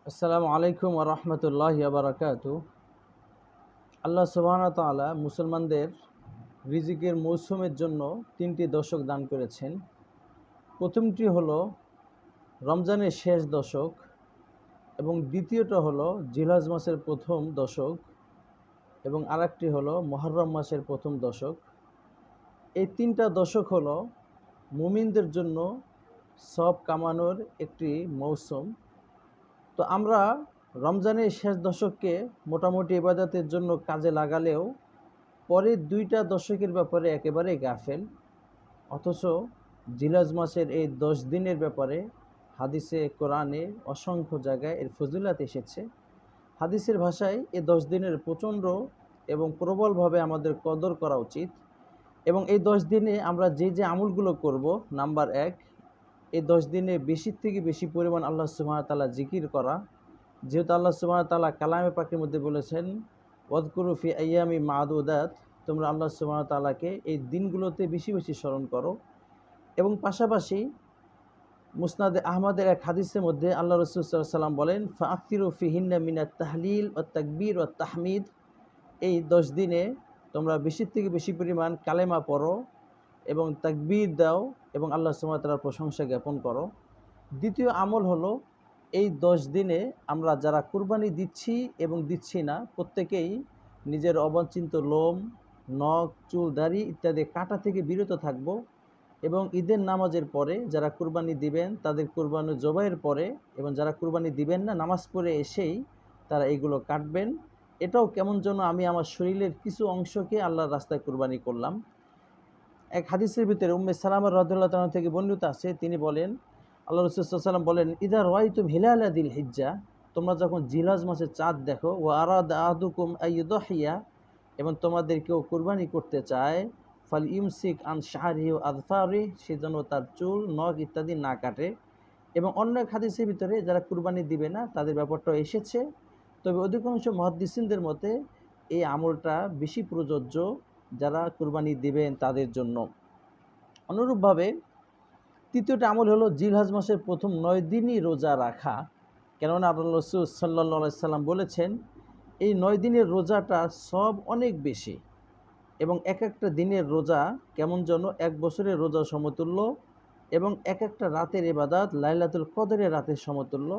আসসালামু আলাইকুম ওয়া রাহমাতুল্লাহি ওয়া বারাকাতু। আল্লাহ সুবহানাহু ওয়া তাআলা মুসলমানদের রিজিকের মৌসুমের জন্য ৩টি দশক দান করেছেন। প্রথমটি হলো রমজানের শেষ দশক এবং দ্বিতীয়টা হলো জিলহজ মাসের প্রথম দশক এবং আরেকটি হলো মুহররম মাসের প্রথম দশক। এই ৩টা দশক হলো মুমিনদের জন্য সওয়াব কামানোর একটি মৌসুম। তো আমরা রমজানের শেষ দশককে মোটামুটি ইবাদতের জন্য কাজে লাগালেও পরের ২টা দশকের ব্যাপারে একেবারেই গাফেল। অথচ জিলহজ মাসের এই ১০ দিনের ব্যাপারে হাদিসে কোরআনে অসংখ্য জায়গায় এর ফজিলত এসেছে। হাদিসের ভাষায় এই ১০ দিনের প্রচণ্ড এবং প্রবলভাবে আমাদের কদর করা উচিত। এবং এই ১০ দিনে আমরা যে আমলগুলো করব, নাম্বার ১, এই ১০ দিনে বেশি থেকে বেশি পরিমাণ আল্লাহ সুবহানাহু ওয়া তাআলা জিকির করা। যেহেতু আল্লাহ সুবহানাহু ওয়া তাআলা কালামে পাকের মধ্যে বলেছেন, ওয়াযকুরু ফি আইয়ামি মা'দুদাত, তোমরা আল্লাহ সুবহানাহু ওয়া তাআলাকে এই দিনগুলোতে বেশি বেশি স্মরণ করো। এবং পাশাপাশি মুসনাদে আহমদের এক হাদিসের মধ্যে আল্লাহ রাসূল সাল্লাল্লাহু আলাইহি ওয়াসাল্লাম বলেন, ফাআকসিরু ফিহিন্না মিনাত তাহলিল ওয়াত তাকবীর ওয়াত তাহমিদ, এই ১০ দিনে তোমরা বেশি থেকে বেশি পরিমাণ কালেমা পড়ো এবং তাকবীর দাও এবং আল্লাহ সুবহানাহু ওয়া তাআলার প্রশংসা জ্ঞাপন করো। দ্বিতীয় আমল হলো, এই ১০ দিনে আমরা যারা কুরবানি দিচ্ছি এবং দিচ্ছি না, প্রত্যেকেই নিজের অবাঞ্ছিত লোম, নখ, চুল, দাড়ি ইত্যাদি কাটা থেকে বিরত থাকব এবং ঈদের নামাজের পরে যারা কুরবানি দিবেন তাদের কুরবানি জবাইয়ের পরে এবং যারা কুরবানি দিবেন না নামাজ পড়ে এসেই তারা এগুলো কাটবেন। এটাও কেমন যেন আমি আমার শরীরের কিছু অংশকে আল্লাহর রাস্তায় কুরবানি করলাম। এক হাদিসের ভিতরে উম্মে সালামা রাদিয়াল্লাহু তাআলা থেকে বর্ণিত আছে, তিনি বলেন, আল্লাহ রাসূল সাল্লাল্লাহু আলাইহি ওয়াসাল্লাম বলেন, ইদা রাআইতুম হিলালা যিল হিজ্জা, তোমরা যখন জিলহজ মাসের চাঁদ দেখো, ওয়া আরাদা আহাদুকুম আইয়ুদহিয়া, এবং তোমাদের কেউ কুরবানি করতে চায়, ফাল ইউমসিক আন শাহরিহি ওয়া আযফারিহি, সে যেন তার চুল, নখ ইত্যাদি না কাটে। এবং অন্য এক হাদিসের ভিতরে যারা কুরবানি দিবে না তাদের ব্যাপারটাও এসেছে। তবে অধিকাংশ মুহাদ্দিসিনদের মতে এই আমলটা বেশি প্রযোজ্য যারা কুরবানি দিবেন তাদের জন্য। অনুরূপভাবে তৃতীয়টা আমল হলো জিলহজ মাসের প্রথম ৯ দিনই রোজা রাখা। কেননা আল্লাহ রাসূল সাল্লাল্লাহু আলাইহি সাল্লাম বলেছেন, এই ৯ দিনের রোজাটা সব অনেক বেশি এবং এক একটা দিনের রোজা কেমন যেন এক বছরের রোজা সমতুল্য এবং এক একটা রাতের ইবাদত লাইলাতুল কদরের রাতের সমতুল্য।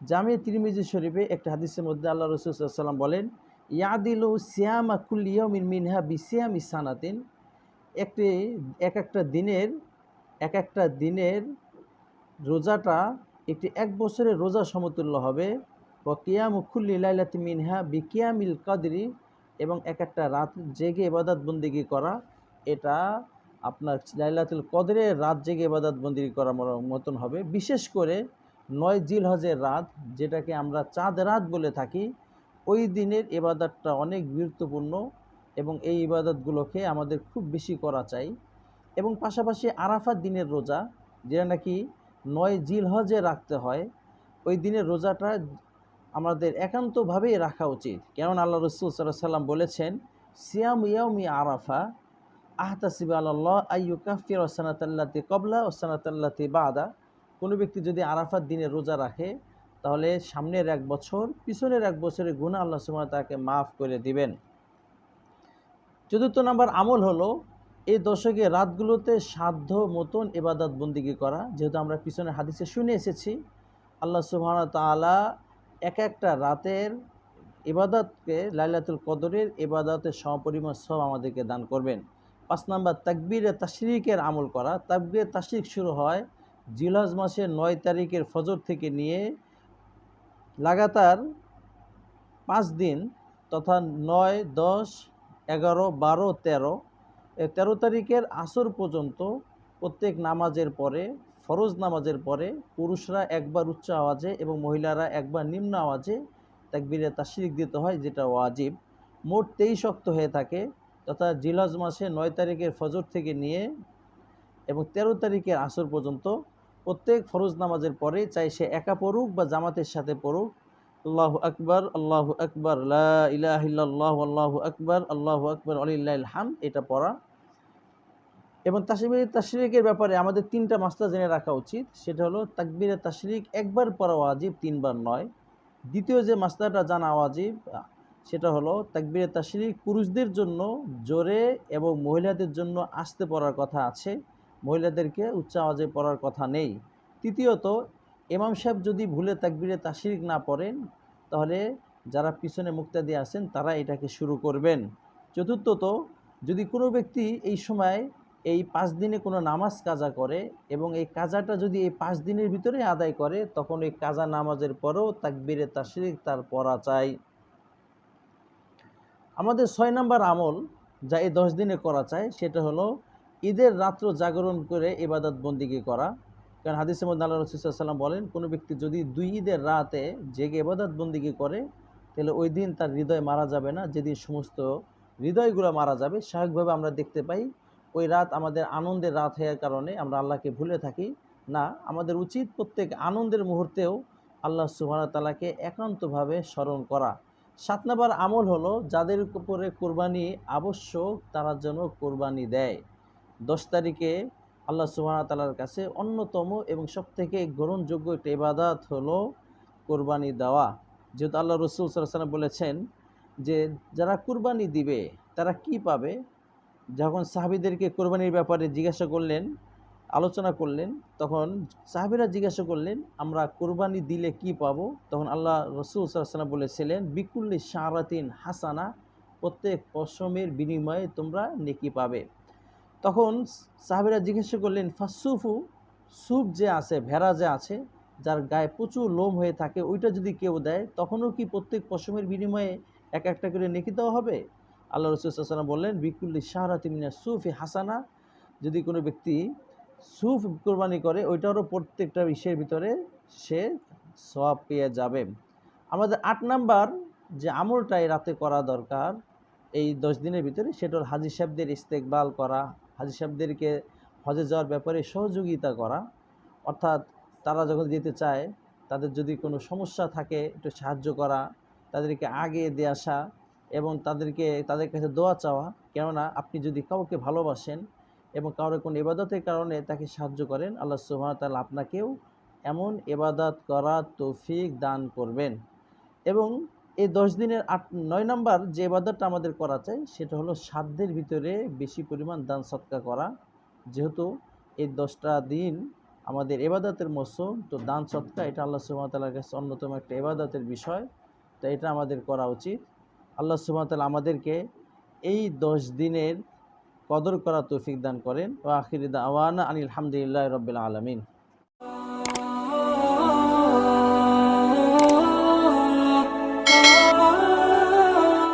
জামে তিরমিজি শরীফে একটা হাদিসের মধ্যে আল্লাহ রাসূল সাল্লাল্লাহু আলাইহি সাল্লাম বলেন, ইয়াদিলু সিয়ামা কুল্লি ইয়াউমিন মিনহা বিসিয়ামি সানাতিন, একটি এক একটা দিনের রোজাটা একটি এক বছরের রোজা সমতুল্য হবে। ওয়া কিয়ামু কুল্লি লাইলাতিন মিনহা বিকিয়ামিল কদরি, এবং এক একটা রাত জেগে ইবাদত বন্দেগী করা, এটা আপনার লাইলাতুল কদরের রাত জেগে ইবাদত বন্দেগী করার মতন হবে। বিশেষ করে ৯ জিলহজের রাত, যেটাকে আমরা চাঁদ রাত বলে থাকি, ওই দিনের ইবাদতটা অনেক গুরুত্বপূর্ণ এবং এই ইবাদতগুলোকে আমাদের খুব বেশি করা চাই। এবং পাশাপাশি আরাফার দিনের রোজা, যেটা নাকি ৯ জিলহজে রাখতে হয়, ওই দিনের রোজাটা আমাদের একান্তভাবেই রাখা উচিত। কেননা আল্লাহ রাসূল সাল্লাল্লাহু আলাইহি ওয়াসাল্লাম বলেছেন, সিয়ামু ইয়াউমি আরাফা আহতাসিবু আলাল্লাহ আইয়ুকাফিরা সানাতাল্লাতি ক্বাবলা ওয়া সানাতাল্লাতি বাদা, কোনো ব্যক্তি যদি আরাফার দিনে রোজা রাখে তাহলে সামনের এক বছর পিছনের এক বছরের গুনাহ আল্লাহ সুবহানাহু ওয়া তাআলা তাকে মাফ করে দিবেন। চতুর্থ নাম্বার আমল হলো, এই দশকে রাতগুলোতে সাধ্য মতন ইবাদত বন্দিগি করা। যেহেতু আমরা পিছনে হাদিসে শুনে এসেছি, আল্লাহ সুবহানাহু ওয়া তাআলা এক একটা রাতের ইবাদতকে লাইলাতুল কদরের ইবাদতের সমপরিমাণ সব আমাদেরকে দান করবেন। ৫ নাম্বার তাকবীরে তাশরিকের আমল করা। তাকবীরে তাশরিক শুরু হয় জিলহজ মাসের ৯ তারিখের ফজর থেকে নিয়ে লাগাতার ৫ দিন, তথা ৯, ১০, ১১, ১২, ১৩, এই ১৩ তারিখের আসর পর্যন্ত প্রত্যেক নামাজের পরে, ফরজ নামাজের পরে পুরুষরা একবার উচ্চ আওয়াজে এবং মহিলারা একবার নিম্ন আওয়াজে তাকবীরে তাশরিক দিতে হয়, যেটা ওয়াজিব। মোট ২৩ ওয়াক্ত হয়ে থাকে, তথা জিলহজ মাসে ৯ তারিখের ফজর থেকে নিয়ে এবং ১৩ তারিখের আসর পর্যন্ত প্রত্যেক ফরজ নামাজের পরে, চাই সে একা পড়ুক বা জামাতের সাথে পড়ুক, আল্লাহু আকবার, লা ইলাহা ইল্লাল্লাহু আল্লাহু আকবার ওয়ালিল্লাহিল হামদ, এটা পড়া। এবং তাকবীরে তাশরিকের ব্যাপারে আমাদের ৩টা মাসলা জেনে রাখা উচিত। সেটা হলো, তাকবীরে তাশরিক একবার পড়া ওয়াজিব, ৩ বার নয়। দ্বিতীয় যে মাসলাটা জানা ওয়াজিব সেটা হলো তাকবীরে তাশরিক পুরুষদের জন্য জোরে এবং মহিলাদের জন্য আস্তে পড়ার কথা আছে, মহিলাদেরকে উচ্চ আওয়াজে পড়ার কথা নেই। তৃতীয়ত, ইমাম সাহেব যদি ভুলে তাকবীরে তাশরিক না পড়েন তাহলে যারা পিছনে মুক্তাদি আছেন তারা এটাকে শুরু করবেন। চতুর্থত, যদি কোনো ব্যক্তি এই সময় এই 5 দিনে কোনো নামাজ কাজা করে এবং এই কাজাটা যদি এই 5 দিনের ভিতরে আদায় করে তখন এই কাজা নামাজের পরেও তাকবীরে তাশরিক তার পড়া চাই। আমাদের 6 নম্বর আমল যা এই 10 দিনে করা চাই সেটা হলো ঈদের রাত্র জাগরণ করে ইবাদত বন্দিগি করা। কারণ হাদিসের মধ্যে আল্লাহ রাসূল সাল্লাল্লাহু আলাইহি ওয়াসাল্লাম বলেন, কোনো ব্যক্তি যদি 2 ঈদের রাতে জেগে ইবাদত বন্দিগি করে তাহলে ওই দিন তার হৃদয় মারা যাবে না, যেদিন সমস্ত হৃদয়গুলো মারা যাবে। স্বাভাবিকভাবে আমরা দেখতে পাই ওই রাত আমাদের আনন্দের রাত হওয়ার কারণে আমরা আল্লাহকে ভুলে থাকি না। আমাদের উচিত প্রত্যেক আনন্দের মুহূর্তেও আল্লাহ সুবহানাহু ওয়া তাআলাকে একান্তভাবে স্মরণ করা। 7 নম্বর আমল হলো যাদের উপরে কোরবানি আবশ্যক তারা যেন কোরবানি দেয়। 10 তারিখে আল্লাহ সুবহানাহু ওয়া তাআলার কাছে অন্যতম এবং সবথেকে গ্রহণযোগ্য একটা ইবাদত হলো কোরবানি দেওয়া। যেহেতু আল্লাহ রাসূল সাল্লাল্লাহু আলাইহি ওয়াসাল্লাম বলেছেন যে যারা কোরবানি দিবে তারা কি পাবে। যখন সাহাবীদেরকে কোরবানির ব্যাপারে জিজ্ঞাসা করলেন, আলোচনা করলেন, তখন সাহাবীরা জিজ্ঞাসা করলেন আমরা কোরবানি দিলে কি পাবো। তখন আল্লাহ রাসূল সাল্লাল্লাহু আলাইহি ওয়াসাল্লাম বলেছিলেন বিকুল্লি শারাতিন হাসানা, প্রত্যেক পশমের বিনিময়ে তোমরা নেকি পাবে। তখন সাহাবীরা জিজ্ঞাসা করলেন ফাসুফু, সুফ যে আছে, ভেড়া যে আছে, যার গায়ে প্রচুর লোম হয়ে থাকে, ওইটা যদি কেউ দেয় তখনও কি প্রত্যেক পশমের বিনিময়ে এক একটা করে নেকি দেওয়া হবে? আল্লাহ রাসূল সাল্লাল্লাহু আলাইহি ওয়াসাল্লাম বললেন বিকুল্লি শাহরাতিন মিনাস সুফি হাসানা, যদি কোনো ব্যক্তি সুফ কোরবানি করে ওইটারও প্রত্যেকটা ইসের ভিতরে সে সওয়াব পেয়ে যাবে। আমাদের 8 নাম্বার যে আমলটা এই রাতে করা দরকার এই 10 দিনের ভিতরে সেটা হলো হাজী সাহেবদের ইস্তেকবাল করা, হাজী সাহেবদেরকে হজে যাওয়ার ব্যাপারে সহযোগিতা করা। অর্থাৎ তারা যখন যেতে চায় তাদের যদি কোনো সমস্যা থাকে একটু সাহায্য করা, তাদেরকে আগে দিয়ে আসা এবং তাদের কাছে দোয়া চাওয়া। কেননা আপনি যদি কাউকে ভালোবাসেন এবং কারো কোনো ইবাদতের কারণে তাকে সাহায্য করেন, আল্লাহ সুবহানাহু ওয়া তাআলা আপনাকেও এমন ইবাদত করার তৌফিক দান করবেন। এবং এই 10 দিনের 9 নাম্বার যে ইবাদতটা আমাদের করা চাই সেটা হলো সাধ্যের ভিতরে বেশি পরিমাণ দান সদকা করা। যেহেতু এই 10টা দিন আমাদের ইবাদতের মৌসুম, তো দান সদকা এটা আল্লাহ সুবহানাহু ওয়া তাআলার কাছে অন্যতম একটা ইবাদতের বিষয়, তো এটা আমাদের করা উচিত। আল্লাহ সুবহানাহু ওয়া তাআলা আমাদেরকে এই 10 দিনের কদর করা তৌফিক দান করেন। ওয়া আখিরু দাওয়ানা আনিল হামদুলিল্লাহি রাব্বিল আলামিন।